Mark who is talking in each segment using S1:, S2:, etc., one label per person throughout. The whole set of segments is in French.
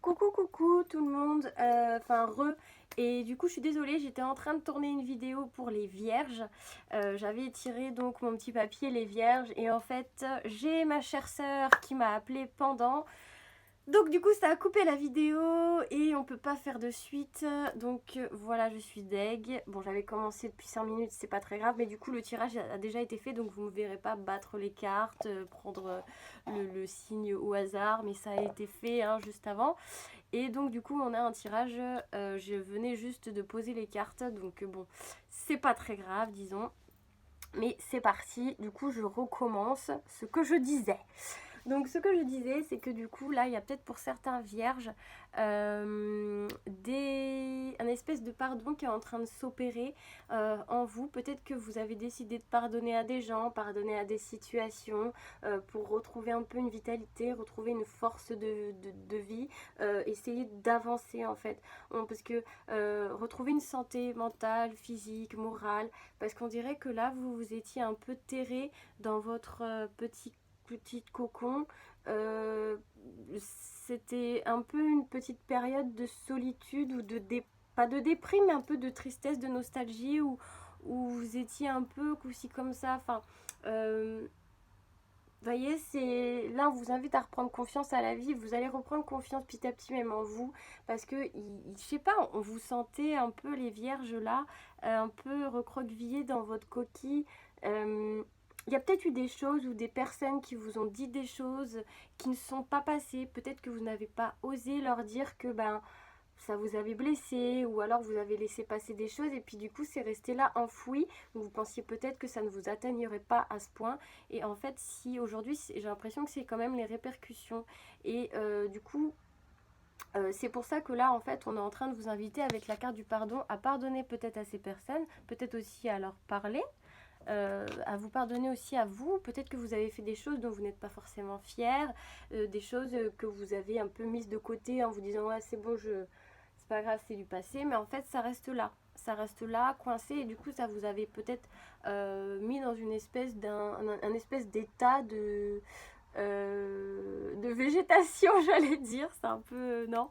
S1: Coucou coucou tout le monde, et du coup je suis désolée, j'étais en train de tourner une vidéo pour les vierges. J'avais tiré donc mon petit papier les vierges et en fait j'ai ma chère sœur qui m'a appelé pendant. Donc du coup ça a coupé la vidéo et on peut pas faire de suite. Donc voilà, je suis deg. Bon, j'avais commencé depuis 5 minutes, c'est pas très grave, mais du coup le tirage a déjà été fait, donc vous me verrez pas battre les cartes, prendre le signe au hasard, mais ça a été fait hein, juste avant. Et donc du coup on a un tirage, je venais juste de poser les cartes, donc bon, c'est pas très grave disons. Mais c'est parti, du coup je recommence ce que je disais. Donc ce que je disais, c'est que du coup là, il y a peut-être pour certains vierges un espèce de pardon qui est en train de s'opérer en vous. Peut-être que vous avez décidé de pardonner à des gens, pardonner à des situations pour retrouver un peu une vitalité, retrouver une force de vie, essayer d'avancer en fait. Parce que retrouver une santé mentale, physique, morale, parce qu'on dirait que là, vous étiez un peu terré dans votre petite cocon. Euh, C'était un peu une petite période de solitude ou pas de déprime, mais un peu de tristesse, de nostalgie, où vous étiez un peu aussi comme ça. Vous voyez, c'est là on vous invite à reprendre confiance à la vie. Vous allez reprendre confiance petit à petit même en vous, parce que je sais pas, on vous sentait un peu les vierges là, un peu recroquevillées dans votre coquille. Euh, il y a peut-être eu des choses ou des personnes qui vous ont dit des choses qui ne sont pas passées. Peut-être que vous n'avez pas osé leur dire que ça vous avait blessé, ou alors vous avez laissé passer des choses et puis du coup c'est resté là enfoui. Vous pensiez peut-être que ça ne vous atteignerait pas à ce point, et en fait si aujourd'hui j'ai l'impression que c'est quand même les répercussions. Et du coup c'est pour ça que là en fait on est en train de vous inviter avec la carte du pardon à pardonner peut-être à ces personnes, peut-être aussi à leur parler, à vous pardonner aussi à vous. Peut-être que vous avez fait des choses dont vous n'êtes pas forcément fier, des choses que vous avez un peu mises de côté en vous disant ouais c'est bon, c'est pas grave, c'est du passé, mais en fait ça reste là coincé, et du coup ça vous avait peut-être mis dans une espèce un espèce d'état de végétation, j'allais dire, c'est un peu non,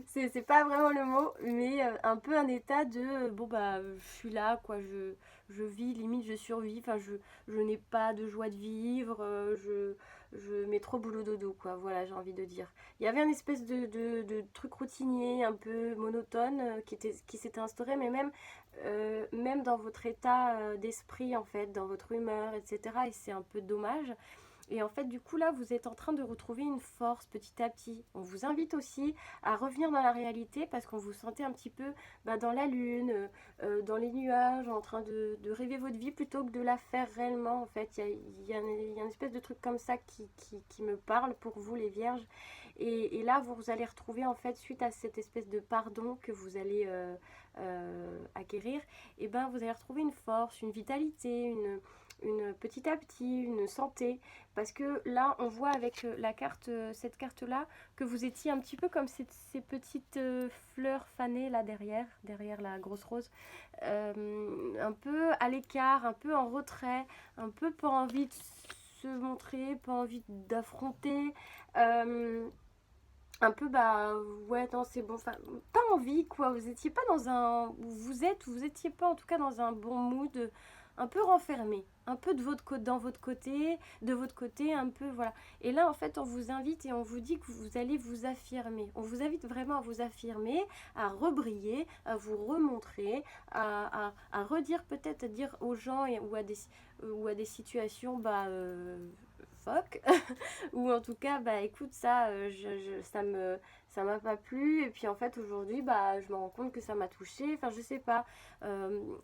S1: c'est pas vraiment le mot, mais un peu un état de bon bah je suis là quoi, je vis, limite je survis, je n'ai pas de joie de vivre, je mets trop boulot dodo quoi, voilà, j'ai envie de dire. Il y avait un espèce de truc routinier, un peu monotone, qui s'était instauré, mais même dans votre état d'esprit en fait, dans votre humeur, etc. Et c'est un peu dommage. Et en fait, du coup, là, vous êtes en train de retrouver une force petit à petit. On vous invite aussi à revenir dans la réalité, parce qu'on vous sentait un petit peu dans la lune, dans les nuages, en train de rêver votre vie plutôt que de la faire réellement. En fait, il y a une espèce de truc comme ça qui me parle pour vous, les vierges. Et là, vous allez retrouver, en fait, suite à cette espèce de pardon que vous allez acquérir, et ben, vous allez retrouver une force, une vitalité, une petit à petit, une santé. Parce que là, on voit avec cette carte-là, que vous étiez un petit peu comme ces petites fleurs fanées là derrière la grosse rose. Un peu à l'écart, un peu en retrait, un peu pas envie de se montrer, pas envie d'affronter. Euh, un peu ouais non c'est bon, pas envie quoi, vous étiez pas dans un, vous étiez pas en tout cas dans un bon mood, un peu renfermé, un peu dans votre côté, de votre côté un peu, voilà. Et là en fait on vous invite et on vous dit que vous allez vous affirmer, on vous invite vraiment à vous affirmer, à rebriller, à vous remontrer, à redire, peut-être à dire aux gens ou à des situations fuck, ou en tout cas écoute ça, ça m'a pas plu, et puis en fait aujourd'hui je me rends compte que ça m'a touché, je sais pas.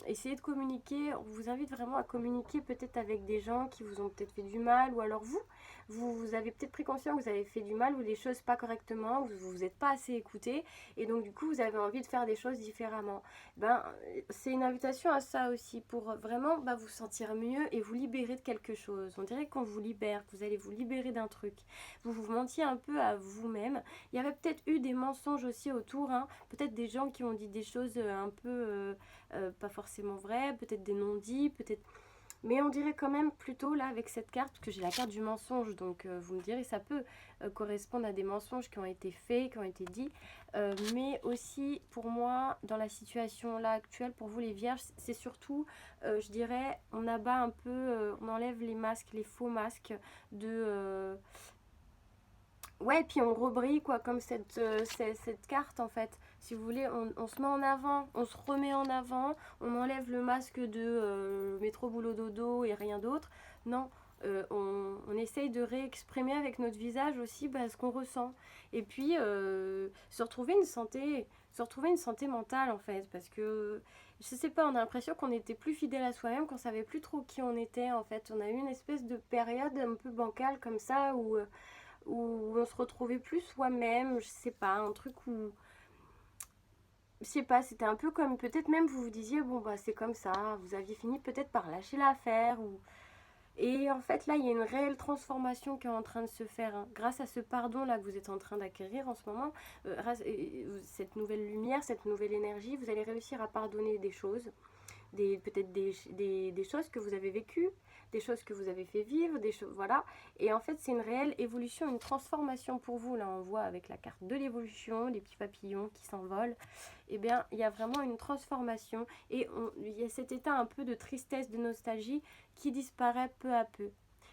S1: Essayez de communiquer, on vous invite vraiment à communiquer peut-être avec des gens qui vous ont peut-être fait du mal, ou alors vous avez peut-être pris conscience que vous avez fait du mal ou les choses pas correctement, vous n'êtes pas assez écouté, et donc du coup vous avez envie de faire des choses différemment. C'est une invitation à ça aussi, pour vraiment vous sentir mieux et vous libérer de quelque chose. On dirait qu'on vous libère, que vous allez vous libérer d'un truc. Vous vous mentiez un peu à vous-même. Il y avait peut-être eu des mensonges aussi autour, hein. Peut-être des gens qui ont dit des choses un peu pas forcément vraies, peut-être des non-dits, peut-être Mais on dirait quand même plutôt là avec cette carte, parce que j'ai la carte du mensonge, donc vous me direz ça peut correspondre à des mensonges qui ont été faits, qui ont été dits, mais aussi pour moi dans la situation là actuelle, pour vous les vierges, c'est surtout, je dirais, on abat un peu, on enlève les masques, les faux masques de... Ouais, puis on rebrille quoi, comme cette carte en fait. Si vous voulez, on se met en avant, on se remet en avant, on enlève le masque de métro boulot dodo et rien d'autre. Non, on essaye de réexprimer avec notre visage aussi bah, ce qu'on ressent. Et puis se retrouver une santé mentale en fait, parce que je sais pas, on a l'impression qu'on était plus fidèle à soi-même, qu'on savait plus trop qui on était en fait. On a eu une espèce de période un peu bancale comme ça où on se retrouvait plus soi-même, je sais pas, un truc où, je sais pas, c'était un peu comme, peut-être même vous vous disiez, bon bah c'est comme ça, vous aviez fini peut-être par lâcher l'affaire, ou... Et en fait là, il y a une réelle transformation qui est en train de se faire, hein. Grâce à ce pardon là que vous êtes en train d'acquérir en ce moment, cette nouvelle lumière, cette nouvelle énergie, vous allez réussir à pardonner des choses, peut-être des choses que vous avez vécues, des choses que vous avez fait vivre, des choses, voilà. Et en fait, c'est une réelle évolution, une transformation pour vous. Là, on voit avec la carte de l'évolution, les petits papillons qui s'envolent. Eh bien, il y a vraiment une transformation et il y a cet état un peu de tristesse, de nostalgie qui disparaît peu à peu,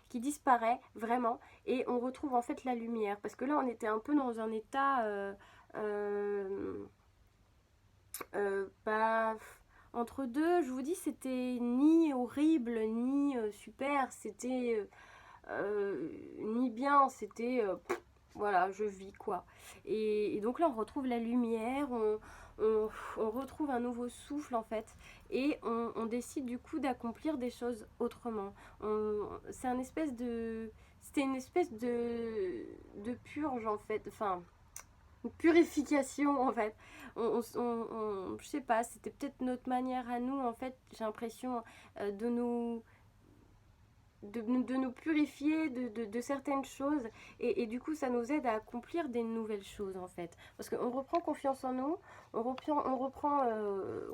S1: qui disparaît vraiment, et on retrouve en fait la lumière. Parce que là, on était un peu dans un état... euh, bah, entre deux, je vous dis, c'était ni horrible, ni super, c'était ni bien, c'était voilà, je vis quoi. Et donc là, on retrouve la lumière, on retrouve un nouveau souffle en fait, et on décide du coup d'accomplir des choses autrement. C'est un espèce de. C'était une espèce de purge en fait, enfin une purification en fait. Je sais pas, c'était peut-être notre manière à nous en fait, j'ai l'impression de nous purifier de certaines choses, et du coup ça nous aide à accomplir des nouvelles choses en fait, parce qu'on reprend confiance en nous, on reprend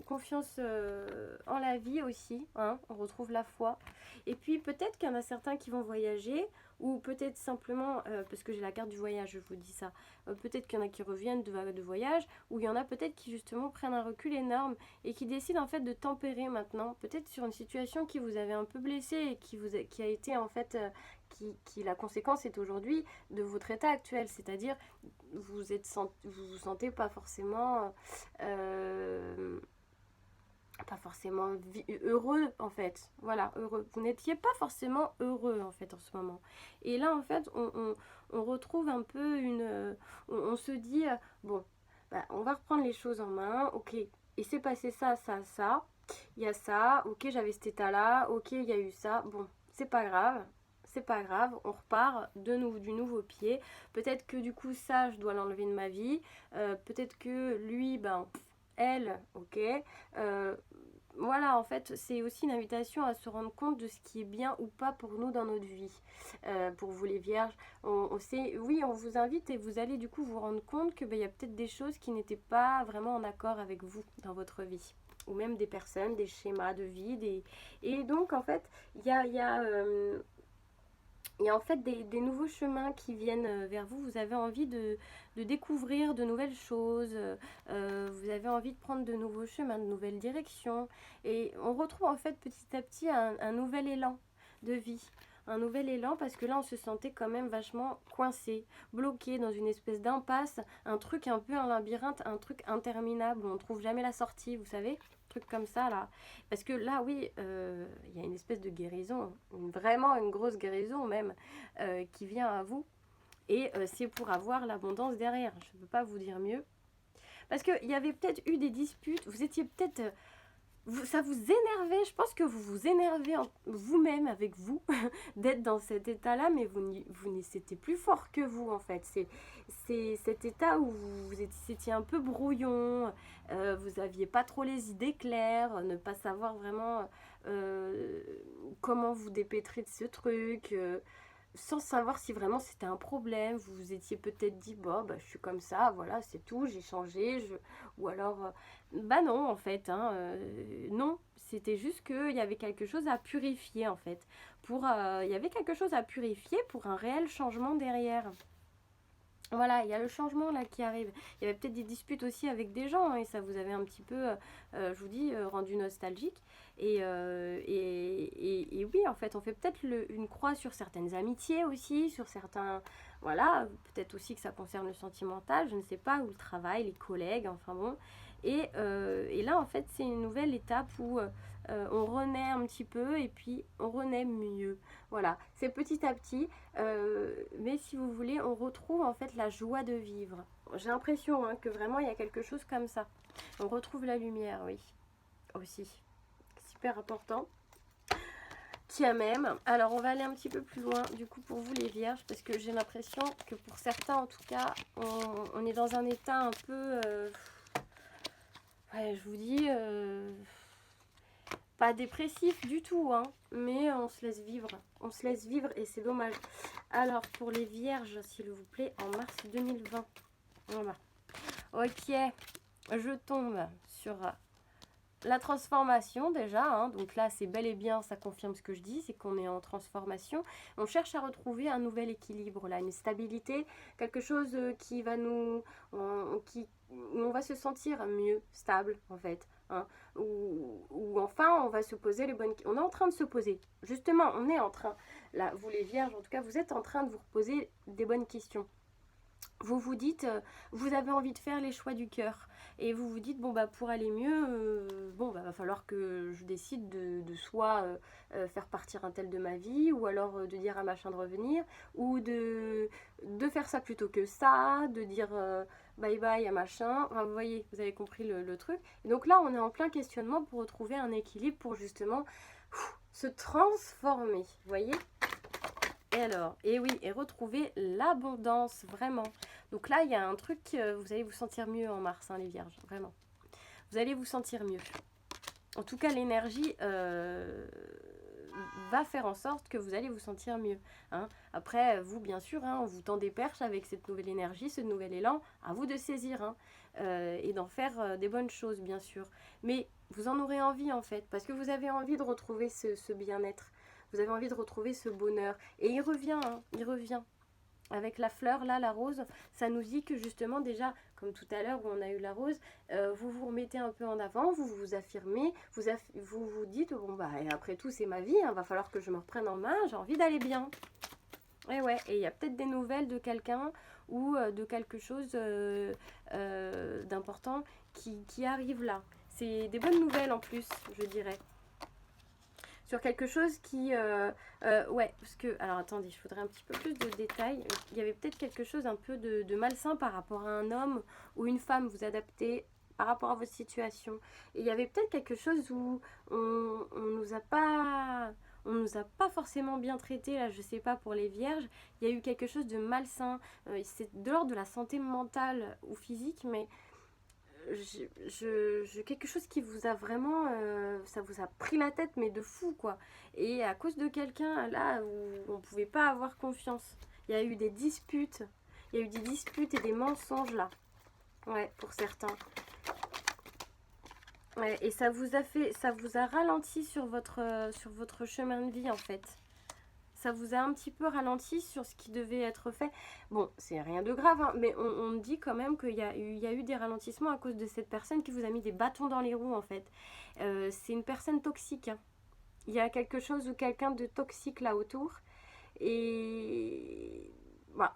S1: confiance en la vie aussi, hein, on retrouve la foi, et puis peut-être qu'il y en a certains qui vont voyager, ou peut-être simplement, parce que j'ai la carte du voyage, je vous dis ça, peut-être qu'il y en a qui reviennent de voyage, ou il y en a peut-être qui justement prennent un recul énorme et qui décide en fait de tempérer maintenant, peut-être sur une situation qui vous avait un peu blessé et qui a été en fait, qui la conséquence est aujourd'hui de votre état actuel, c'est-à-dire vous vous sentez euh, pas forcément heureux en fait, voilà, heureux, vous n'étiez pas forcément heureux en fait en ce moment, et là en fait on retrouve un peu on se dit bon bah, on va reprendre les choses en main, ok, il s'est passé ça ça ça, il y a ça, ok, j'avais cet état là, ok, il y a eu ça, bon c'est pas grave, c'est pas grave, on repart du nouveau pied. Peut-être que du coup ça je dois l'enlever de ma vie, peut-être que lui ben elle, ok. Euh, voilà, en fait, c'est aussi une invitation à se rendre compte de ce qui est bien ou pas pour nous dans notre vie. Pour vous les vierges, oui, on vous invite et vous allez du coup vous rendre compte que ben, y a peut-être des choses qui n'étaient pas vraiment en accord avec vous dans votre vie. Ou même des personnes, des schémas de vie. Et donc, en fait, il y a en fait des nouveaux chemins qui viennent vers vous. Vous avez envie de découvrir de nouvelles choses. Vous avez envie de prendre de nouveaux chemins, de nouvelles directions. Et on retrouve en fait petit à petit un nouvel élan de vie. Un nouvel élan, parce que là on se sentait quand même vachement coincé, bloqué dans une espèce d'impasse, un truc un peu un labyrinthe, un truc interminable où on trouve jamais la sortie, vous savez, truc comme ça là. Parce que là, oui, il y a une espèce de guérison, vraiment une grosse guérison même, qui vient à vous. Et c'est pour avoir l'abondance derrière. Je ne peux pas vous dire mieux. Parce qu'il y avait peut-être eu des disputes, vous étiez peut-être... ça vous énervait, je pense que vous vous énervez vous-même avec vous d'être dans cet état-là, mais c'était plus fort que vous en fait. C'est cet état où vous étiez un peu brouillon, vous aviez pas trop les idées claires, ne pas savoir vraiment comment vous dépêtrer de ce truc. sans savoir si vraiment c'était un problème. Vous vous étiez peut-être dit, bon, bah, je suis comme ça, voilà, c'est tout, j'ai changé. Ou alors, bah non, en fait, hein, non. C'était juste qu'il y avait quelque chose à purifier, en fait. Il y avait quelque chose à purifier pour un réel changement derrière. Voilà, il y a le changement là qui arrive. Il y avait peut-être des disputes aussi avec des gens, hein, et ça vous avait un petit peu, je vous dis, rendu nostalgique. Et oui, en fait, on fait peut-être une croix sur certaines amitiés aussi, sur certains... Voilà, peut-être aussi que ça concerne le sentimental, je ne sais pas, ou le travail, les collègues, enfin bon. Et là, en fait, c'est une nouvelle étape où on renaît un petit peu et puis on renaît mieux. Voilà, c'est petit à petit. Mais si vous voulez, on retrouve en fait la joie de vivre. J'ai l'impression, hein, que vraiment il y a quelque chose comme ça. On retrouve la lumière, oui, aussi. Super important. Tiens même. Alors on va aller un petit peu plus loin du coup pour vous les vierges, parce que j'ai l'impression que pour certains en tout cas, on est dans un état un peu... ouais, je vous dis... pas dépressif du tout, hein, mais on se laisse vivre. On se laisse vivre et c'est dommage. Alors, pour les vierges, s'il vous plaît, en mars 2020. Voilà. Ok, je tombe sur la transformation déjà. Hein. Donc là, c'est bel et bien, ça confirme ce que je dis, c'est qu'on est en transformation. On cherche à retrouver un nouvel équilibre, là, une stabilité, quelque chose qui va nous... on va se sentir mieux, stable, en fait. Hein, ou enfin on va se poser les bonnes questions. On est en train de se poser, justement, on est en train, là, vous les vierges, en tout cas, vous êtes en train de vous poser des bonnes questions. Vous vous dites, vous avez envie de faire les choix du cœur. Et vous vous dites, bon, bah, pour aller mieux, bon, bah, va falloir que je décide de soit faire partir un tel de ma vie, ou alors de dire à machin de revenir, ou de faire ça plutôt que ça, de dire bye bye à machin. Enfin, vous voyez, vous avez compris le truc. Et donc là, on est en plein questionnement pour retrouver un équilibre pour justement se transformer. Vous voyez ? Et alors, et oui, et retrouver l'abondance, vraiment. Donc là, il y a un truc, vous allez vous sentir mieux en mars, hein, les vierges, vraiment. Vous allez vous sentir mieux. En tout cas, l'énergie va faire en sorte que vous allez vous sentir mieux. Hein. Après, vous, bien sûr, hein, on vous tend des perches avec cette nouvelle énergie, ce nouvel élan. À vous de saisir hein, et d'en faire des bonnes choses, bien sûr. Mais vous en aurez envie, en fait, parce que vous avez envie de retrouver ce bien-être. Vous avez envie de retrouver ce bonheur. Et il revient, hein, il revient. Avec la fleur, là, la rose, ça nous dit que justement, déjà, comme tout à l'heure où on a eu la rose, vous vous remettez un peu en avant, vous vous affirmez, vous vous dites, bon, bah, et après tout, c'est ma vie, hein, va falloir que je me reprenne en main, j'ai envie d'aller bien. Et ouais, et il y a peut-être des nouvelles de quelqu'un ou de quelque chose d'important qui arrive là. C'est des bonnes nouvelles en plus, je dirais. Sur quelque chose qui... ouais, parce que... Alors attendez, je voudrais un petit peu plus de détails. Il y avait peut-être quelque chose un peu de malsain par rapport à un homme ou une femme, vous adaptez par rapport à votre situation. Et il y avait peut-être quelque chose où on nous a pas... On nous a pas forcément bien traité, là je sais pas pour les vierges, il y a eu quelque chose de malsain, c'est de l'ordre de la santé mentale ou physique, mais quelque chose qui vous a vraiment, ça vous a pris la tête, mais de fou quoi. Et à cause de quelqu'un là où on pouvait pas avoir confiance, il y a eu des disputes, il y a eu des disputes et des mensonges là, ouais, pour certains. Ouais, et ça vous a ralenti sur votre chemin de vie en fait. Ça vous a un petit peu ralenti sur ce qui devait être fait. Bon, c'est rien de grave, hein, mais on dit quand même qu'il y a eu des ralentissements à cause de cette personne qui vous a mis des bâtons dans les roues, en fait. C'est une personne toxique. Hein. Il y a quelque chose ou quelqu'un de toxique là autour. Et... Bah,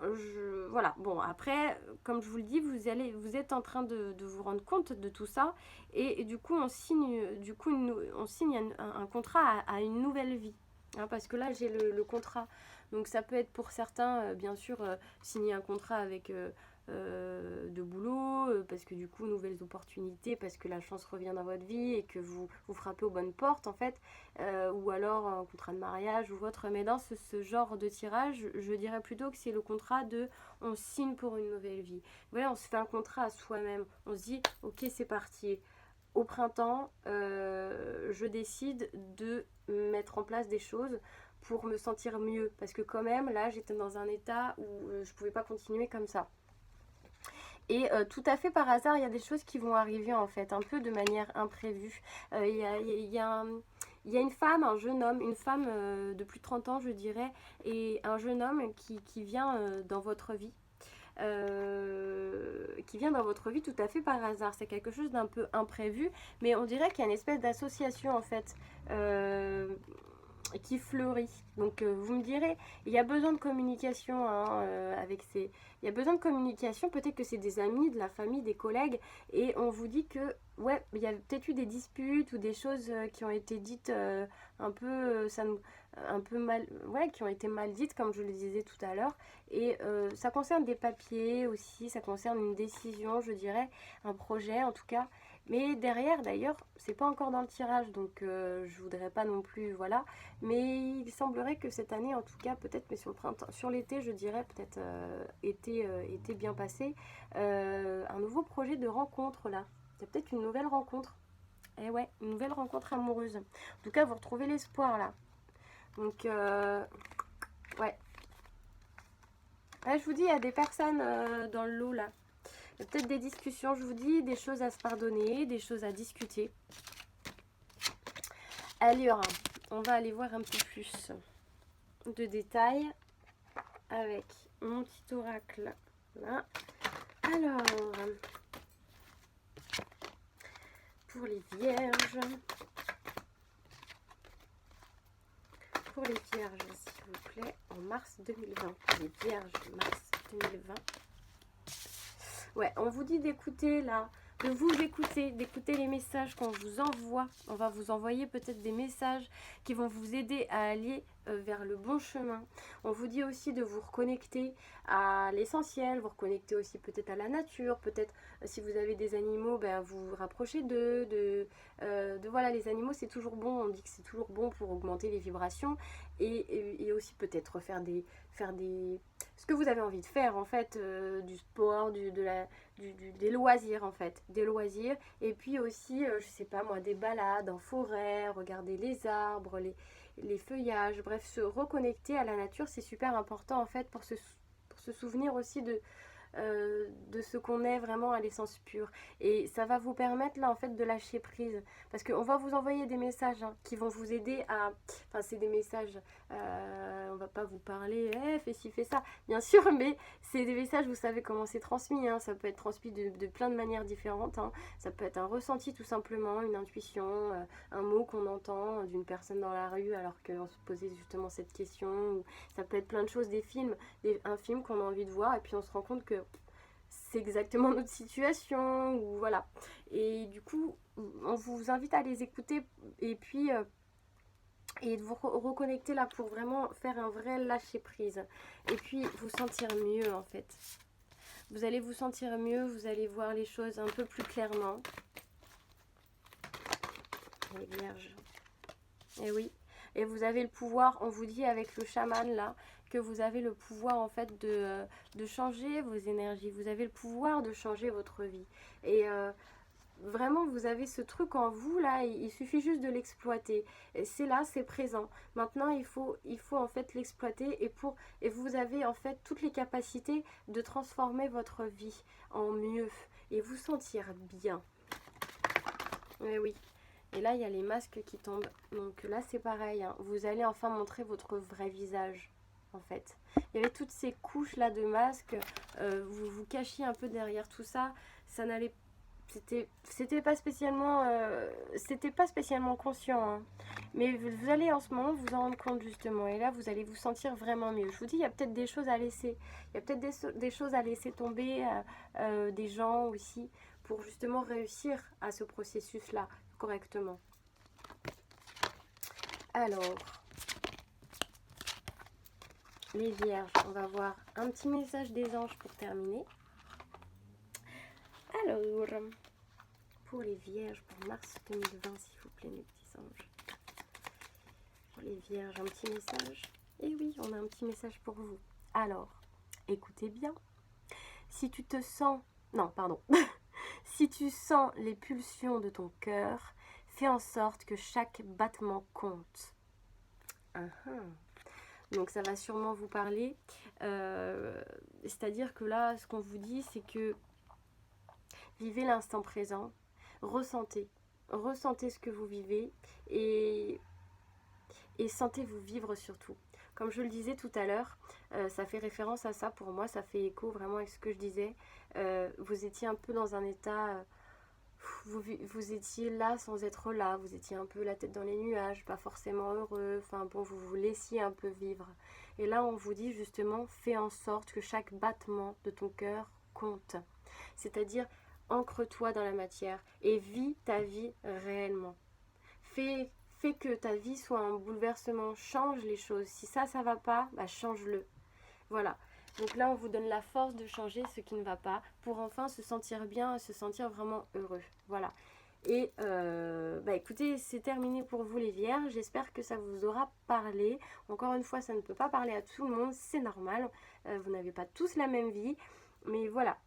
S1: voilà, bon, après, comme je vous le dis, vous êtes en train de vous rendre compte de tout ça. Et du coup, on signe un contrat à une nouvelle vie. Hein, parce que là, j'ai le contrat. Donc, ça peut être pour certains, bien sûr, signer un contrat avec de boulot, parce que du coup, nouvelles opportunités, parce que la chance revient dans votre vie et que vous frappez aux bonnes portes, en fait. Ou alors un contrat de mariage ou autre. Mais dans ce genre de tirage, je dirais plutôt que c'est le contrat de on signe pour une nouvelle vie. Voilà, on se fait un contrat à soi-même. On se dit, ok, c'est parti. Au printemps, je décide de mettre en place des choses pour me sentir mieux. Parce que quand même, là, j'étais dans un état où je pouvais pas continuer comme ça. Et tout à fait par hasard, il y a des choses qui vont arriver en fait, un peu de manière imprévue. Il y a une femme, un jeune homme, une femme de plus de 30 ans je dirais, et un jeune homme qui vient dans votre vie. Qui vient dans votre vie tout à fait par hasard. C'est quelque chose d'un peu imprévu, mais on dirait qu'il y a une espèce d'association en fait qui fleurit. Donc vous me direz, il y a besoin de communication hein, avec ces... Il y a besoin de communication, peut-être que c'est des amis, de la famille, des collègues, et on vous dit que, ouais, il y a peut-être eu des disputes ou des choses qui ont été dites un peu, un peu mal, ouais, qui ont été mal dites, comme je le disais tout à l'heure, et ça concerne des papiers aussi, ça concerne une décision, je dirais, un projet en tout cas, mais derrière, d'ailleurs, c'est pas encore dans le tirage, donc je voudrais pas non plus, voilà. Mais il semblerait que cette année, en tout cas, peut-être, mais sur le printemps, sur l'été, je dirais, peut-être été bien passé, un nouveau projet de rencontre là. Il y a peut-être une nouvelle rencontre. Eh ouais, une nouvelle rencontre amoureuse. En tout cas, vous retrouvez l'espoir là. Donc, ouais. Là, je vous dis, il y a des personnes dans le lot là. Il y a peut-être des discussions, je vous dis, des choses à se pardonner, des choses à discuter. Allure, on va aller voir un peu plus de détails avec mon petit oracle là. Alors, pour les vierges, s'il vous plaît, en mars 2020, les vierges, mars 2020. Ouais, on vous dit d'écouter là, de vous écouter, d'écouter les messages qu'on vous envoie. On va vous envoyer peut-être des messages qui vont vous aider à aller vers le bon chemin. On vous dit aussi de vous reconnecter à l'essentiel, vous reconnecter aussi peut-être à la nature, peut-être si vous avez des animaux, ben, vous rapprochez d'eux, voilà, les animaux c'est toujours bon, on dit que c'est toujours bon pour augmenter les vibrations et aussi peut-être faire des ce que vous avez envie de faire en fait, du sport, des loisirs en fait, des loisirs et puis aussi, je sais pas moi, des balades en forêt, regarder les arbres, les feuillages, bref, se reconnecter à la nature, c'est super important en fait pour se souvenir aussi de ce qu'on est vraiment à l'essence pure. Et ça va vous permettre là en fait de lâcher prise. Parce qu'on va vous envoyer des messages hein, qui vont vous aider à... Enfin c'est des messages, on va pas vous parler, fais ci, fais ça, bien sûr, mais c'est des messages, vous savez comment c'est transmis. Hein. Ça peut être transmis de plein de manières différentes. Hein. Ça peut être un ressenti tout simplement, une intuition, un mot qu'on entend d'une personne dans la rue alors qu'on se posait justement cette question. Ou ça peut être plein de choses, des films, un film qu'on a envie de voir et puis on se rend compte que c'est exactement notre situation ou voilà. Et du coup, on vous invite à les écouter et puis et de vous reconnecter là pour vraiment faire un vrai lâcher prise et puis vous sentir mieux en fait. Vous allez vous sentir mieux, vous allez voir les choses un peu plus clairement. Les vierges. Et oui. Et vous avez le pouvoir, on vous dit avec le chaman là, que vous avez le pouvoir en fait de changer vos énergies. Vous avez le pouvoir de changer votre vie. Et vraiment, vous avez ce truc en vous là, il suffit juste de l'exploiter. C'est là, c'est présent. Maintenant, il faut en fait l'exploiter et vous avez en fait toutes les capacités de transformer votre vie en mieux et vous sentir bien. Oui, oui. Et là, il y a les masques qui tombent. Donc là, c'est pareil. Hein. Vous allez enfin montrer votre vrai visage, en fait. Il y avait toutes ces couches-là de masques. Vous vous cachiez un peu derrière tout ça. Ça n'allait... C'était pas spécialement conscient. Hein. Mais vous allez en ce moment vous en rendre compte, justement. Et là, vous allez vous sentir vraiment mieux. Je vous dis, il y a peut-être des choses à laisser. Il y a peut-être des choses à laisser tomber. Des gens aussi. Pour justement réussir à ce processus-là correctement. Alors, les vierges, on va voir un petit message des anges pour terminer. Alors, pour les vierges, pour mars 2020, s'il vous plaît, mes petits anges. Pour les vierges, un petit message. Et oui, on a un petit message pour vous. Alors, écoutez bien. Si tu te sens... Non, pardon. Si tu sens les pulsions de ton cœur, fais en sorte que chaque battement compte. Donc ça va sûrement vous parler. C'est-à-dire que là, ce qu'on vous dit, c'est que vivez l'instant présent, ressentez. Ressentez ce que vous vivez et, sentez-vous vivre surtout. Comme je le disais tout à l'heure, ça fait référence à ça pour moi, ça fait écho vraiment avec ce que je disais. Vous étiez un peu dans un état, vous étiez là sans être là, vous étiez un peu la tête dans les nuages, pas forcément heureux, enfin bon, vous vous laissiez un peu vivre. Et là, on vous dit justement, fais en sorte que chaque battement de ton cœur compte. C'est-à-dire, ancre-toi dans la matière et vis ta vie réellement. Fais que ta vie soit un bouleversement, change les choses. Si ça va pas, bah change-le. Voilà. Donc là, on vous donne la force de changer ce qui ne va pas pour enfin se sentir bien et se sentir vraiment heureux. Voilà. Et bah écoutez, c'est terminé pour vous les vierges. J'espère que ça vous aura parlé. Encore une fois, ça ne peut pas parler à tout le monde, c'est normal. Vous n'avez pas tous la même vie. Mais voilà.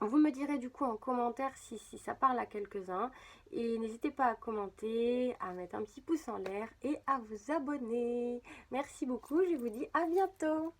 S1: Vous me direz du coup en commentaire si ça parle à quelques-uns. Et n'hésitez pas à commenter, à mettre un petit pouce en l'air et à vous abonner. Merci beaucoup, je vous dis à bientôt.